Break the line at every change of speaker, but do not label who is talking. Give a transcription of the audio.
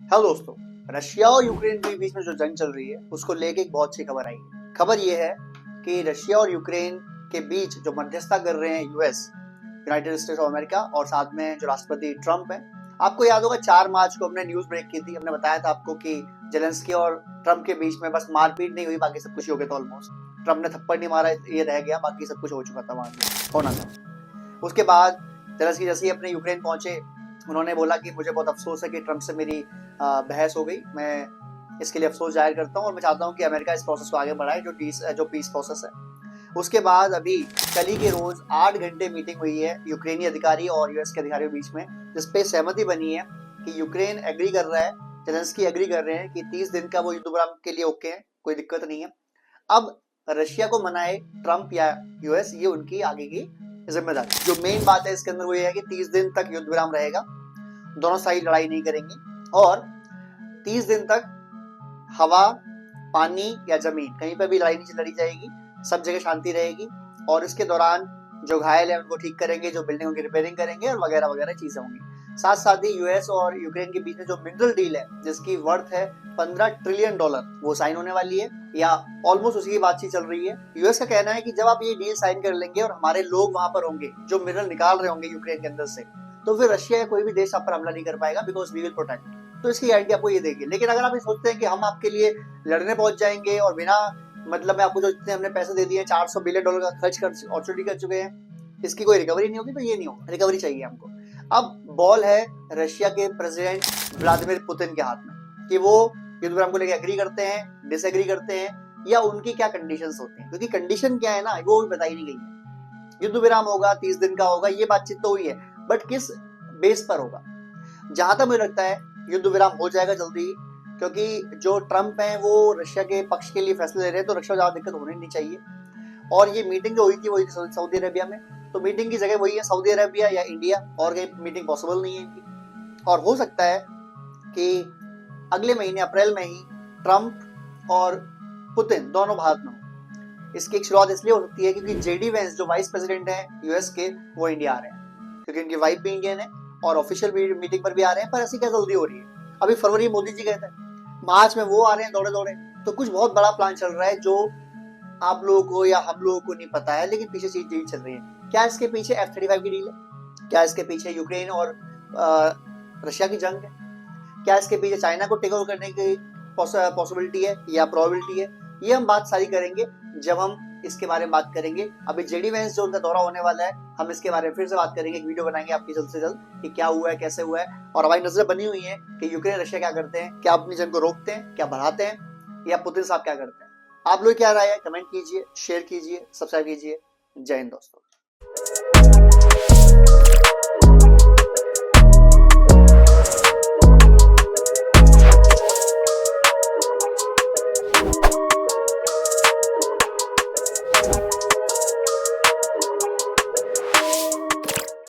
Hello दोस्तों। Russia और Ukraine के बीच में जो जंग चल रही है उसको लेके एक बहुत अच्छी खबर आई है। खबर ये है कि रशिया और यूक्रेन के बीच जो मध्यस्थता कर रहे हैं US, United states of America, और साथ में जो राष्ट्रपति ट्रम्प है। आपको याद होगा 4 मार्च को हमने न्यूज ब्रेक की थी, हमने बताया था आपको कि जेलेंस्की और ट्रम्प के बीच में बस मारपीट नहीं हुई, बाकी सब कुछ हो गया था। ऑलमोस्ट ट्रम्प ने थप्पड़ नहीं मारा, ये रह गया, बाकी सब कुछ हो चुका था, वहां होना था। उसके बाद जेलेंस्की जैसे ही अपने यूक्रेन पहुंचे, उन्होंने बोला कि मुझे बहुत अफसोस है कि ट्रम्प से मेरी बहस हो गई। मैं इसके लिए अफसोस जाहिर करता हूँ और मैं चाहता हूँ कि अमेरिका इस प्रोसेस को आगे बढ़ाए, जो पीस प्रोसेस है। उसके बाद अभी कल ही के रोज 8 घंटे मीटिंग हुई है यूक्रेनी अधिकारी और यूएस के अधिकारियों के बीच में, जिसपे सहमति बनी है कि यूक्रेन एग्री कर रहा है, जेलेंस्की एग्री कर रहे हैं कि 30 दिन का वो युद्ध विराम के लिए ओके है, कोई दिक्कत नहीं है। अब रशिया को मनाए ट्रम्प या यूएस, ये उनकी आगे की जिम्मेदारी। जो मेन बात है इसके अंदर वो ये है कि 30 दिन तक युद्ध विराम रहेगा, दोनों साइड लड़ाई नहीं करेंगे, और 30 दिन तक हवा, पानी या जमीन कहीं पर भी लड़ाई नहीं लड़ी जाएगी, सब जगह शांति रहेगी। और इसके दौरान जो घायल है उनको ठीक करेंगे, जो बिल्डिंग की रिपेयरिंग करेंगे, और वगैरह वगैरह चीजें होंगी। साथ साथ ही यूएस और यूक्रेन के बीच में जो मिनरल डील है, जिसकी वर्थ है $15 ट्रिलियन, वो साइन होने वाली है, या ऑलमोस्ट उसी की बातचीत चल रही है। यूएस का कहना है कि जब आप ये डील साइन कर लेंगे और हमारे लोग वहां पर होंगे जो मिनरल निकाल रहे होंगे यूक्रेन के अंदर से, तो फिर रशिया या कोई भी देश आप पर हमला नहीं कर पाएगा, बिकॉज वी विल प्रोटेक्ट। तो इसकी गारंटी आपको ये देगी। लेकिन अगर आप ये सोचते हैं कि हम आपके लिए लड़ने पहुंच जाएंगे और बिना मतलब में आपको जो इतने हमने पैसे दे दिए, $400 बिलियन का खर्च कर ऑलरेडी कर चुके हैं, इसकी कोई रिकवरी नहीं होगी, तो ये नहीं होगा। रिकवरी चाहिए हमको। अब बॉल है रशिया के प्रेसिडेंट व्लादिमीर पुतिन के हाथ में कि वो युद्ध विराम को लेकर एग्री करते हैं, डिसएग्री करते हैं, या उनकी क्या कंडीशंस होती हैं। क्योंकि कंडीशन क्या है ना, वो भी बताई नहीं गई है। युद्ध विराम होगा, 30 दिन का होगा, ये बातचीत तो हुई है, बट किस बेस पर होगा। जहां तक मुझे लगता है युद्ध विराम हो जाएगा जल्दी ही, क्योंकि जो ट्रम्प है वो रशिया के पक्ष के लिए फैसले ले रहे हैं, तो रशिया ज्यादा दिक्कत होनी नहीं चाहिए। और ये मीटिंग जो हुई थी वही सऊदी अरेबिया में, तो मीटिंग की जगह वही है, सऊदी अरेबिया या इंडिया, और कहीं मीटिंग पॉसिबल नहीं है इनकी। और हो सकता है कि अगले महीने अप्रैल में ही ट्रम्प और पुतिन दोनों भारत में हो। इसकी एक शुरुआत इसलिए हो सकती है क्योंकि जेडी वेंस जो वाइस प्रेसिडेंट है यूएस के, वो इंडिया आ रहे हैं, क्योंकि उनकी वाइफ भी इंडियन है और ऑफिशियल मीटिंग पर भी आ रहे हैं। पर ऐसी क्या जल्दी हो रही है? अभी फरवरी मोदी जी गए थे, मार्च में वो आ रहे हैं दौड़े दौड़े। तो कुछ बहुत बड़ा प्लान चल रहा है जो आप लोगों को या हम लोगों को नहीं पता है, लेकिन पीछे चीज चल रही है। क्या इसके पीछे F-35 की डील है? क्या इसके पीछे यूक्रेन और रशिया की जंग है? क्या इसके पीछे चाइना को टेक ओवर करने की पॉसिबिलिटी है या प्रोबेबिलिटी है? ये हम बात सारी करेंगे जब हम इसके बारे में बात करेंगे। अभी जेडी वेंस जो उनका दौरा होने वाला है, हम इसके बारे में फिर से बात करेंगे, एक वीडियो बनाएंगे आपकी जल्द से जल्द कि क्या हुआ है, कैसे हुआ है। और हमारी नजर बनी हुई है कि यूक्रेन रशिया क्या करते हैं, क्या अपनी जंग को रोकते हैं, क्या बढ़ाते हैं, या पुतिन साहब क्या करते हैं। आप लोग क्या राय है, कमेंट कीजिए, शेयर कीजिए, सब्सक्राइब कीजिए। जय हिंद दोस्तों।